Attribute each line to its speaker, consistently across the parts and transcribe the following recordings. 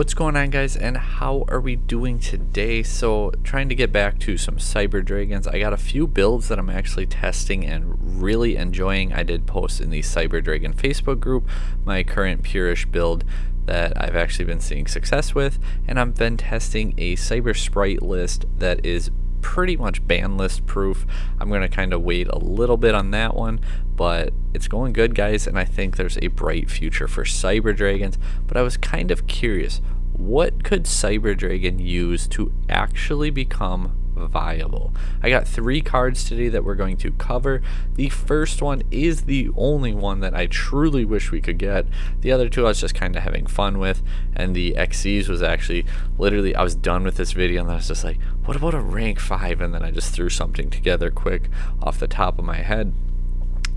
Speaker 1: What's going on, guys, and how are we doing today? So trying to get back to some Cyber Dragons. I got a few builds that I'm actually testing and really enjoying. I did post in the Cyber Dragon Facebook group my current purish build that I've actually been seeing success with, and I've been testing a Cyber Sprite list that is pretty much ban list proof. I'm going to kind of wait a little bit on that one, but it's going good, guys, and I think there's a bright future for Cyber Dragons. But I was kind of curious, what could Cyber Dragon use to actually become viable? I got 3 cards today that we're going to cover. The first one is the only one that I truly wish we could get. The other 2 I was just kind of having fun with, and the XCs was actually literally, I was done with this video and then I was just like, what about a rank 5? And then I just threw something together quick off the top of my head.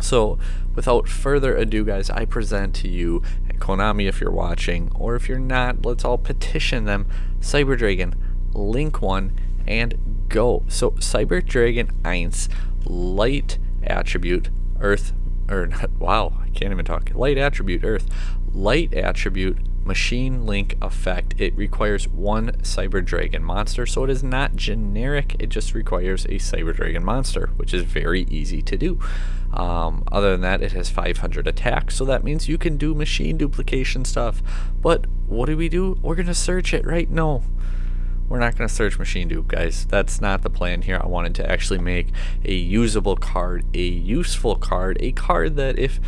Speaker 1: So without further ado, guys, I present to you, and Konami if you're watching, or if you're not, let's all petition them, Cyber Dragon Link 1 and go. So Cyber Dragon 1, light attribute earth, or not, wow, I can't even talk. Light attribute earth, light attribute machine link effect. It requires 1 Cyber Dragon monster, so it is not generic. It just requires a Cyber Dragon monster, which is very easy to do. Other than that, it has 500 attack, so that means you can do machine duplication stuff. But what do? We're gonna search it, right? No, we're not going to search machine dupe, guys. That's not the plan here. I wanted to actually make a usable card, a useful card, a card that if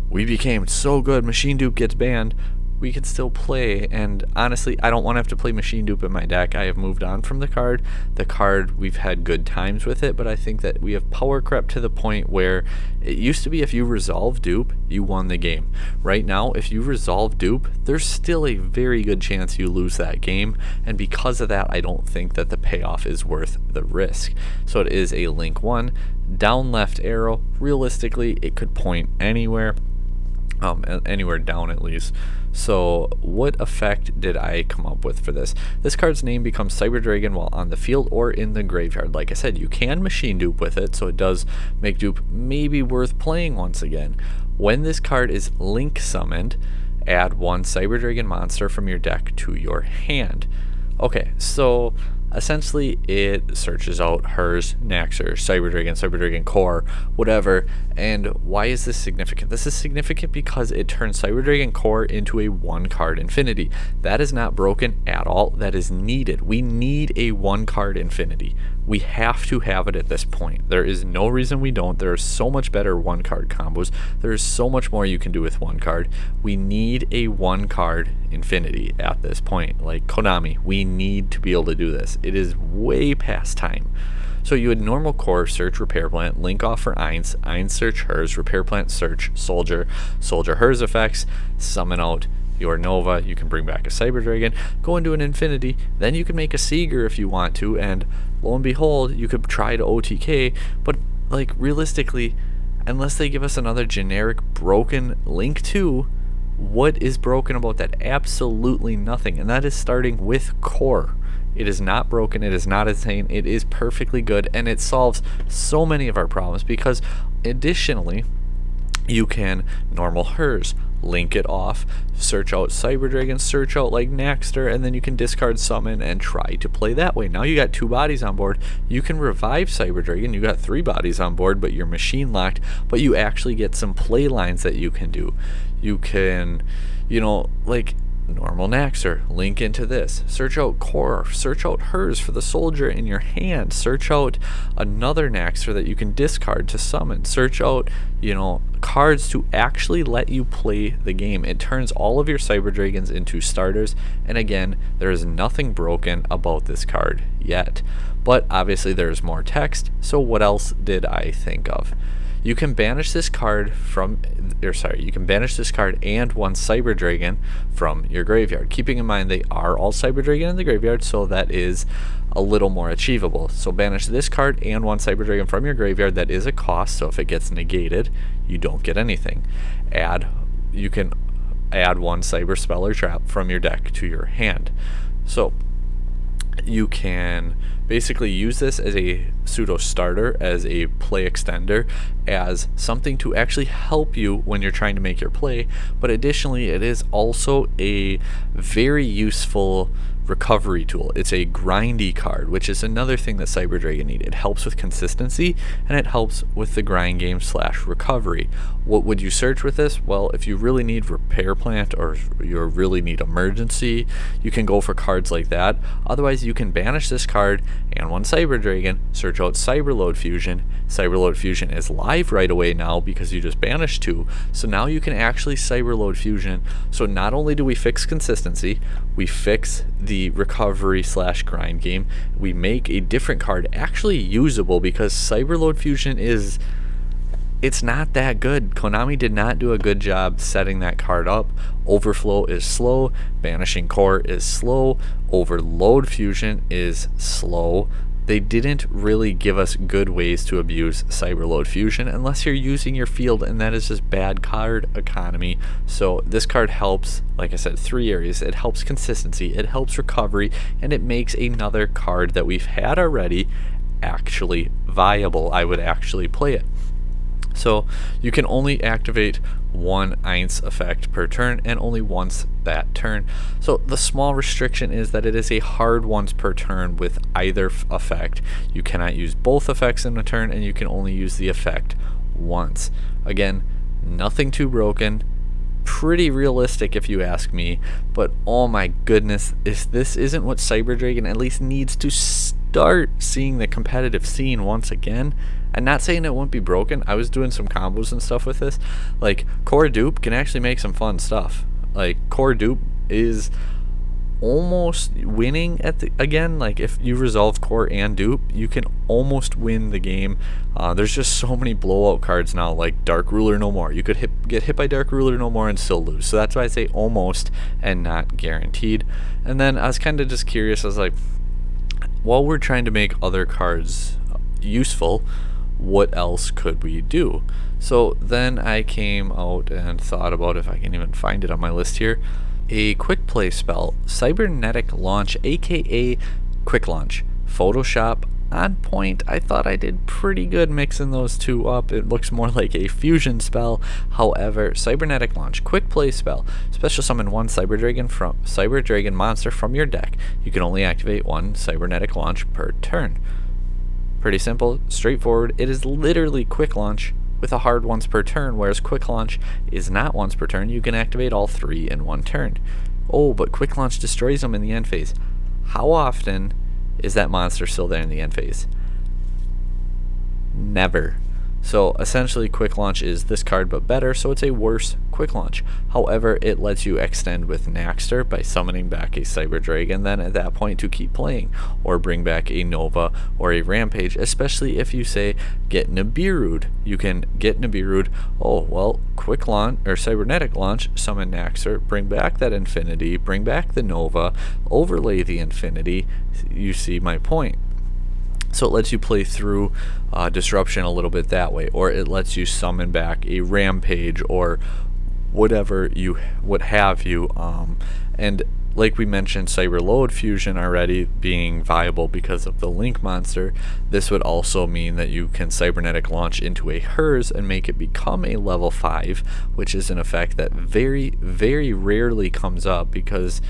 Speaker 1: we became so good machine dupe gets banned, we could still play. And honestly, I don't want to have to play machine dupe in my deck. I have moved on from the card. The card, we've had good times with it, but I think that we have power crept to the point where it used to be if you resolve dupe, you won the game. Right now, if you resolve dupe, there's still a very good chance you lose that game, and because of that, I don't think that the payoff is worth the risk. So it is a Link 1, down left arrow. Realistically, it could point anywhere. Anywhere down at least. So what effect did I come up with for this? This card's name becomes Cyber Dragon while on the field or in the graveyard. Like I said, you can machine dupe with it, so it does make dupe maybe worth playing once again. When this card is link summoned, add 1 Cyber Dragon monster from your deck to your hand. Okay, so essentially it searches out hers, Naxxer, Cyber Dragon Core, whatever. And why is this significant? This is significant because it turns Cyber Dragon Core into a 1-card infinity. That is not broken at all. That is needed. We need a 1-card infinity. We have to have it at this point. There is no reason we don't. There are so much better 1-card combos. There is so much more you can do with 1 card. We need a 1-card infinity at this point. Like Konami, we need to be able to do this. It is way past time. So you would normal core, search repair plant, link off for Eins, search hers, repair plant, search soldier, hers effects, summon out your Nova. You can bring back a Cyber Dragon, go into an infinity, then you can make a Seeger if you want to, and lo and behold, you could try to OTK, but like realistically, unless they give us another generic broken Link 2, what is broken about that? Absolutely nothing, and that is starting with core. It is not broken, it is not insane, it is perfectly good, and it solves so many of our problems because additionally, you can normal hers, link it off, search out Cyber Dragon, search out like Naxxer, and then you can discard summon and try to play that way. Now you got 2 bodies on board. You can revive Cyber Dragon. You got 3 bodies on board, but you're machine locked, but you actually get some play lines that you can do. You can, you know, like normal Naxxer, link into this, search out core, search out hers for the soldier in your hand, search out another Naxxer that you can discard to summon, search out, you know, cards to actually let you play the game. It turns all of your Cyber Dragons into starters, and again, there is nothing broken about this card yet, but obviously there's more text. So what else did I think of? You can banish this card from, you can banish this card and 1 Cyber Dragon from your graveyard. Keeping in mind they are all Cyber Dragon in the graveyard, so that is a little more achievable. So banish this card and 1 Cyber Dragon from your graveyard. That is a cost, so if it gets negated, you don't get anything. You can add 1 Cyber Spell or Trap from your deck to your hand. So you can Basically use this as a pseudo starter, as a play extender, as something to actually help you when you're trying to make your play, but additionally it is also a very useful recovery tool. It's a grindy card, which is another thing that Cyber Dragon need. It helps with consistency and it helps with the grind game / recovery. What would you search with this? Well, if you really need repair plant or you really need emergency, you can go for cards like that. Otherwise, you can banish this card and one Cyber Dragon, search out Cyberload Fusion. Cyberload Fusion is live right away now because you just banished 2. So now you can actually Cyberload Fusion. So not only do we fix consistency, we fix the recovery / grind game. We make a different card actually usable because Cyberload Fusion it's not that good. Konami did not do a good job setting that card up. Overflow is slow, Banishing Core is slow, Overload Fusion is slow. They didn't really give us good ways to abuse Cyberload Fusion unless you're using your field, and that is just bad card economy. So this card helps, like I said, 3 areas. It helps consistency, it helps recovery, and it makes another card that we've had already actually viable. I would actually play it. So you can only activate 1 Eins effect per turn and only once that turn. So the small restriction is that it is a hard once per turn with either effect. You cannot use both effects in a turn and you can only use the effect once. Again, nothing too broken. Pretty realistic if you ask me, but oh my goodness, if this isn't what Cyber Dragon at least needs to start seeing the competitive scene once again. I'm not saying it won't be broken. I was doing some combos and stuff with this. Like, Core Dupe can actually make some fun stuff. Like, Core Dupe is almost winning at the, again, like if you resolve Core and Dupe, you can almost win the game. There's just so many blowout cards now, like Dark Ruler No More. You could get hit by Dark Ruler No More and still lose. So that's why I say almost and not guaranteed. And then I was kind of just curious. I was like, while we're trying to make other cards useful, what else could we do? So then I came out and thought about, if I can even find it on my list here, a quick play spell, Cybernetic Launch, aka Quick Launch. Photoshop on point. I thought I did pretty good mixing those two up. It looks more like a fusion spell. However, Cybernetic Launch, quick play spell. Special summon 1 Cyber Dragon monster from your deck. You can only activate 1 Cybernetic Launch per turn. Pretty simple, straightforward. It is literally quick launch with a hard once per turn, whereas quick launch is not once per turn. You can activate all 3 in 1 turn. Oh, but quick launch destroys them in the end phase. How often is that monster still there in the end phase? Never. So essentially quick launch is this card but better, so it's a worse quick launch. However, it lets you extend with Naxter by summoning back a Cyber Dragon then at that point to keep playing, or bring back a Nova or a Rampage, especially if you say get Nibiru'd. You can get Nibiru'd, oh well, quick launch or Cybernetic Launch, summon Naxter, bring back that Infinity, bring back the Nova, overlay the Infinity. You see my point. So it lets you play through Disruption a little bit that way, or it lets you summon back a Rampage or whatever what have you. And like we mentioned, Cyberload Fusion already being viable because of the Link monster, this would also mean that you can Cybernetic Launch into a Hers and make it become a level 5, which is an effect that very, very rarely comes up because,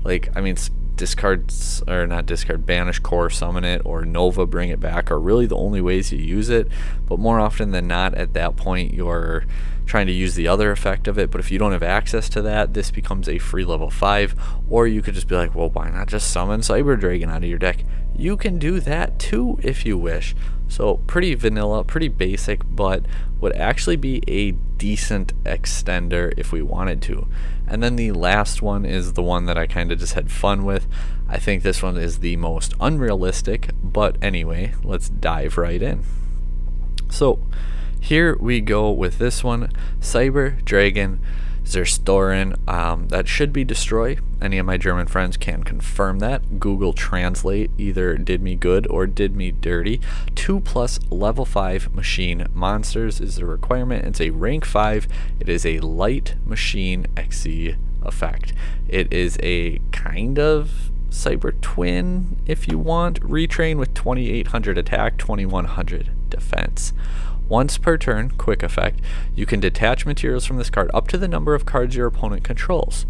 Speaker 1: like, I mean, discards, or not discard, banish Core, summon it, or Nova, bring it back are really the only ways you use it. But more often than not, at that point you're trying to use the other effect of it. But if you don't have access to that, this becomes a free level 5. Or you could just be like, well, why not just summon Cyber Dragon out of your deck? You can do that too if you wish. So pretty vanilla, pretty basic, but would actually be a decent extender if we wanted to. And then the last one is the one that I kind of just had fun with. I think this one is the most unrealistic, but anyway, let's dive right in. So here we go with this one, Cyber Dragon Zerstoren. That should be destroy. Any of my German friends can confirm that. Google Translate either did me good or did me dirty. 2+ level 5 machine monsters is the requirement. It's a rank 5. It is a light machine XC effect. It is a kind of Cyber Twin, if you want, retrain with 2800 attack, 2100 defense. Once per turn, quick effect, you can detach materials from this card up to the number of cards your opponent controls.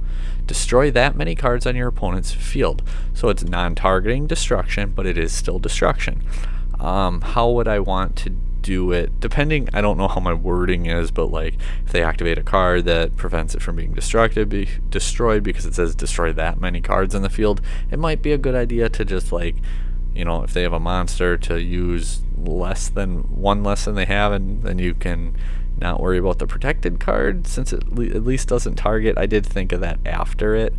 Speaker 1: Destroy that many cards on your opponent's field. So it's non-targeting destruction, but it is still destruction. How would I want to do it? Depending, I don't know how my wording is, but like if they activate a card that prevents it from being destroyed because it says destroy that many cards in the field, it might be a good idea to just like, if they have a monster, to use one less than they have, and then you can not worry about the protected card since it at least doesn't target. I did think of that after it.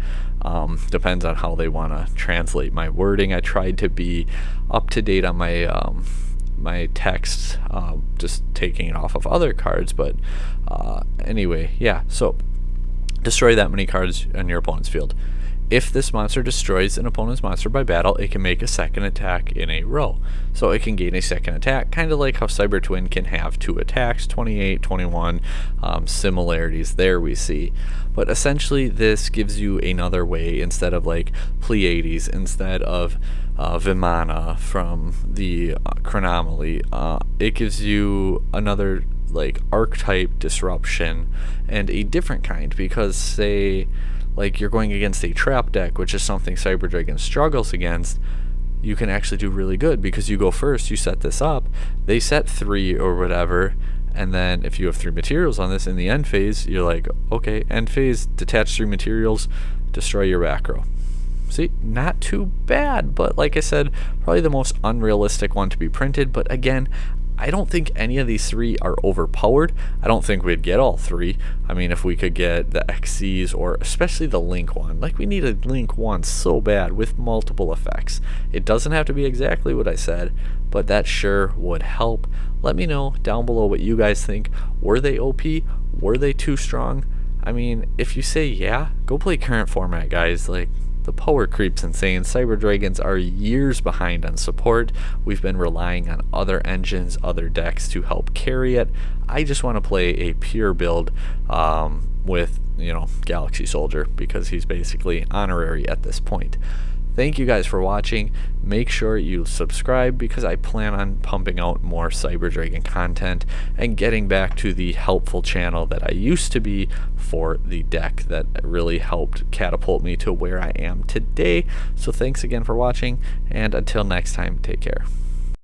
Speaker 1: Depends on how they want to translate my wording. I tried to be up to date on my text, just taking it off of other cards, but anyway, yeah, so destroy that many cards on your opponent's field. If this monster destroys an opponent's monster by battle, it can make a second attack in a row. So it can gain a second attack, kind of like how Cyber Twin can have 2 attacks, 28, 21, similarities there we see. But essentially this gives you another way, instead of like Pleiades, instead of Vimana from the Chronomaly, it gives you another like archetype disruption, and a different kind, because say like you're going against a trap deck, which is something Cyber Dragon struggles against, you can actually do really good because you go first, you set this up, they set 3 or whatever, and then if you have 3 materials on this in the end phase, you're like, okay, end phase, detach 3 materials, destroy your back row. See, not too bad, but like I said, probably the most unrealistic one to be printed. But again, I don't think any of these 3 are overpowered. I don't think we'd get all 3. I mean, if we could get the XCs, or especially the Link one. Like, we need a Link one so bad with multiple effects. It doesn't have to be exactly what I said, but that sure would help. Let me know down below what you guys think. Were they OP? Were they too strong? I mean, if you say yeah, go play current format, guys. Like, the power creep's insane. Cyber Dragons are years behind on support. We've been relying on other engines, other decks to help carry it. I just want to play a pure build with, Galaxy Soldier, because he's basically honorary at this point. Thank you guys for watching. Make sure you subscribe, because I plan on pumping out more Cyber Dragon content and getting back to the helpful channel that I used to be for the deck that really helped catapult me to where I am today. So thanks again for watching, and until next time, take care.